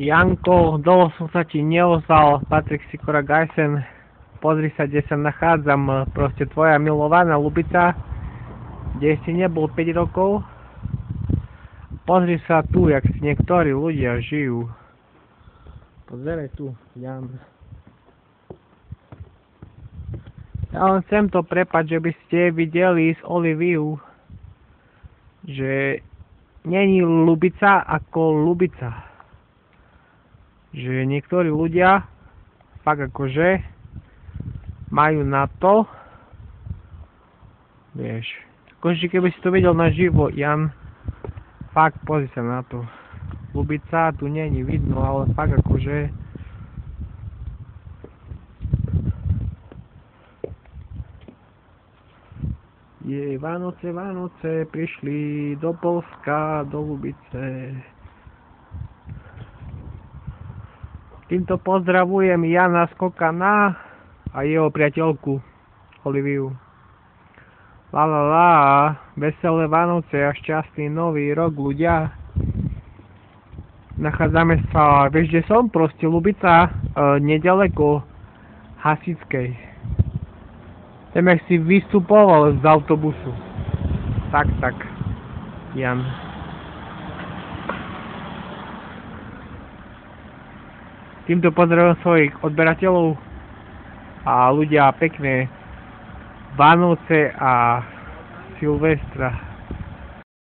Janko, dlho som sa ti neozval, Patrik Sikora Gajsen, pozri sa, kde sa nachádzam, proste tvoja milovaná Ľubica, kde si nebol 5 rokov. Pozri sa tu, jak si niektorí ľudia žijú. Pozeraj tu, Jan. Ja len chcem to prepať, že by ste videli z Oliviu, že není Ľubica ako Ľubica. Že niektorí ľudia fakt akože majú na to, vieš, akože keby si to videl naživo, Jan, fakt pozri sa na to. Ľubica tu není vidno, ale fakt akože Vánoce prišli do Polska, do Ľubice. Týmto pozdravujem Jana Skokana a jeho priateľku Oliviu. La la la, veselé Vánoce a šťastný nový rok, ľudia. Nachádzame sa, vieš, kde som? Proste Ľubica, nedaleko Hasickej. Tam, jak si vystupoval z autobusu. Tak, Jan. Týmto pozdravujem svojich odberateľov a ľudia, pekné Vánoce a Silvestra.